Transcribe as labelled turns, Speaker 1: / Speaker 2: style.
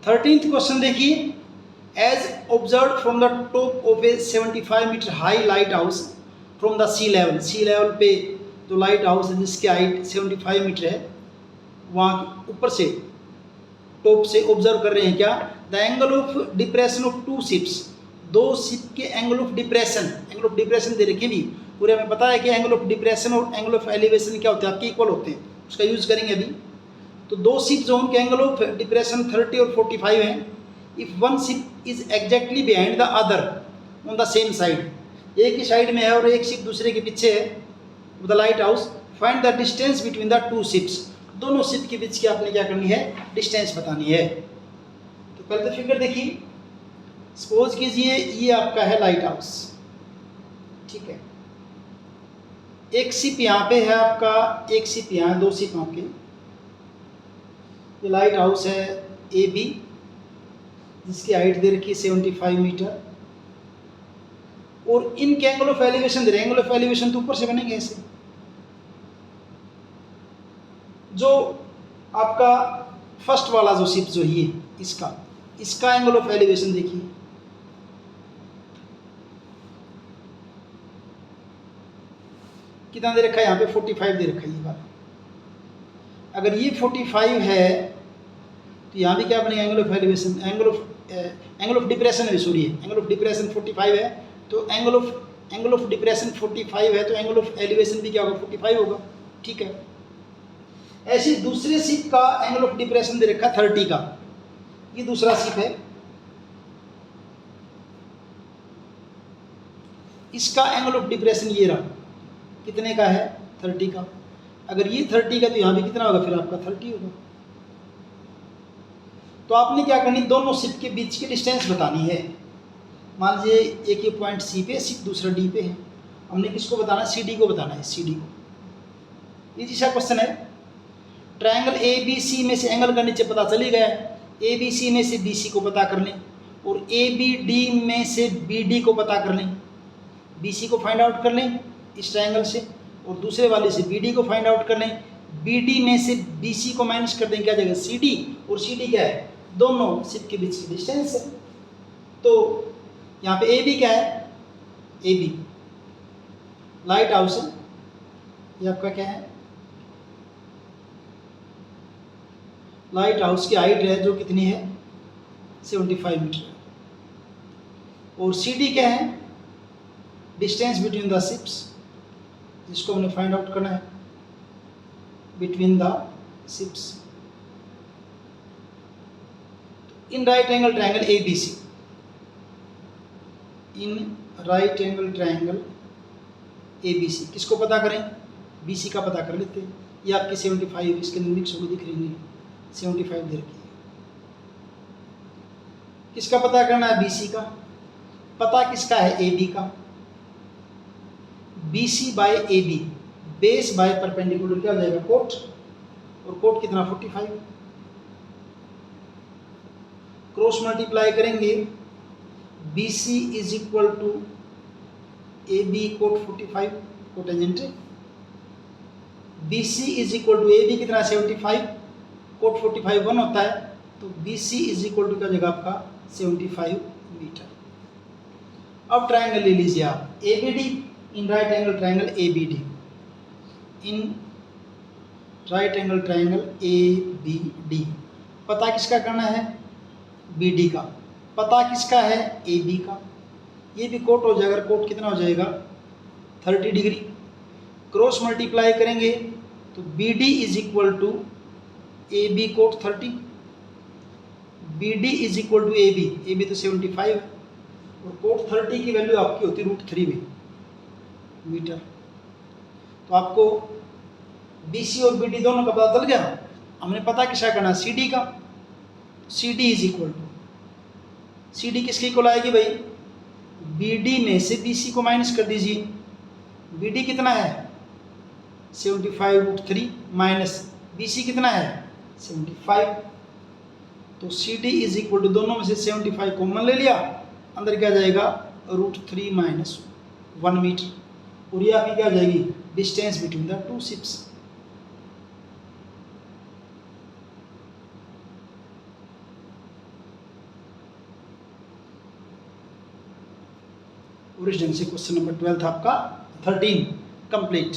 Speaker 1: 13th question देखिए, as observe from the top of a 75 metre high lighthouse from the sea level पे जो light house है जिसकी height 75 metre है, वहाँ ऊपर से टॉप से ऑब्जर्व कर रहे हैं क्या, the angle of depression of two ships, दो शिप के एंगल ऑफ डिप्रेशन दे रखे भी पूरे, हमें पता है कि एंगल ऑफ डिप्रेशन और एंगल ऑफ एलिवेशन क्या होते हैं, आपके इक्वल होते हैं, उसका यूज करेंगे अभी। तो दो शिप जो उनके एंगल ऑफ डिप्रेशन 30 और 45 हैं, if one ship is exactly behind the other on the same side, एक ही साइड में है और एक शिप दूसरे के पीछे है, the light house, find the distance between the two ships, दोनों शिप के बीच की आपने क्या करनी है, डिस्टेंस बतानी है। तो पहले तो फिगर देखिए, सपोज कीजिए ये आपका है लाइट हाउस, ठीक है, एक शिप यहाँ पे है आपका, एक शिप यहाँ, दो शिप आपके, ये लाइट हाउस है ए बी जिसकी हाइट दे रखी है 75 मीटर, और इनके एंगल ऑफ एलिवेशन दे रहे हैं, एंगल ऑफ एलिवेशन तो ऊपर से बनेंगे ऐसे, जो आपका फर्स्ट वाला जो शिप जो ये इसका एंगल ऑफ एलिवेशन देखिए, कितना दे रखा है यहाँ पे 45 दे रखा है ये वाला, अगर ये 45 है तो यहाँ भी क्या बनेगा, angle of elevation, angle of depression है, सॉरी एंगल ऑफ डिप्रेशन 45 है, तो एंगल ऑफ डिप्रेशन 45 है तो एंगल ऑफ एलिवेशन भी क्या होगा, 45 होगा, ठीक है। ऐसे दूसरे शिप का एंगल ऑफ डिप्रेशन दे रखा 30 का, ये दूसरा शिप है, इसका एंगल ऑफ डिप्रेशन ये रहा, कितने का है, 30 का, अगर ये 30 का तो यहाँ भी कितना होगा, फिर आपका 30 होगा। तो आपने क्या करनी, दोनों शिप के बीच की डिस्टेंस बतानी है। मान लीजिए एक ये पॉइंट सी पे, शिप दूसरा डी पे है, हमने किसको बताना है, सी डी को बताना है, सी डी को। ये जैसा क्वेश्चन है, ट्रायंगल ए बी सी में से एंगल का नीचे पता चली गया है, ए बी सी में से बी सी को पता कर लें, और ए बी डी में से बी डी को पता कर लें, बी सी को फाइंड आउट कर लें इस ट्रायंगल से, और दूसरे वाले से बी डी को फाइंड आउट कर लें, बी डी में से बी सी को माइनस कर दें, क्या जाएगा सी डी, और सी डी क्या है, दोनों शिप के बीच की डिस्टेंस है। तो यहाँ पे ए बी क्या है, ए बी लाइट हाउस है, ये आपका क्या है, लाइट हाउस की हाइट है जो कितनी है 75 मीटर, और सी डी क्या है, डिस्टेंस बिटवीन द शिप्स, जिसको हमने फाइंड आउट करना है, between the ships in right angle triangle A B C, in right angle triangle A B C, किसको पता करें, बी सी का पता कर लेते हैं। ये आपकी 75 इसके अंदर मिक्स होकर दिख रही है, 75 दे रखी है, किसका पता करना है, बी सी का, पता किसका है, ए बी का, B C by A B, base by perpendicular क्या हो जाएगा, कोट, और कोट कितना 45, क्रॉस मल्टीप्लाई करेंगे, B C is equal to A B cot 45, cot tangent, B C is equal to A B कितना 75, cot 45 1 होता है, तो B C is equal to क्या हो जाएगा आपका 75 मीटर। अब ट्रायंगल ले लीजिए आप A B D, in right angle triangle A B D, in right angle triangle A B D, पता किसका करना है, बी डी का, पता किसका है, ए बी का, ये भी कोट हो जाएगा, कोट कितना हो जाएगा 30 डिग्री, क्रॉस मल्टीप्लाई करेंगे तो B D is equal to A B cot 30, B D is equal to A B तो 75 है, और कोट 30 की वैल्यू आपकी होती है √3 में मीटर। तो आपको बी सी और बी डी दोनों का पता चल गया, हमने पता किसका करना, सी डी का, C D is equal to, C D किसके इक्वल आएगी भाई, बी डी में से बी सी को माइनस कर दीजिए, बी डी कितना है 75 √3 माइनस बी सी कितना है 75, तो C D is equal to, दोनों में से 75 कॉमन ले लिया, अंदर क्या जाएगा √3 माइनस 1 मीटर, और ये आपकी क्या हो जाएगी, distance between the two ships. और इस ढंग से क्वेश्चन नंबर 12 था आपका 13 कंप्लीट।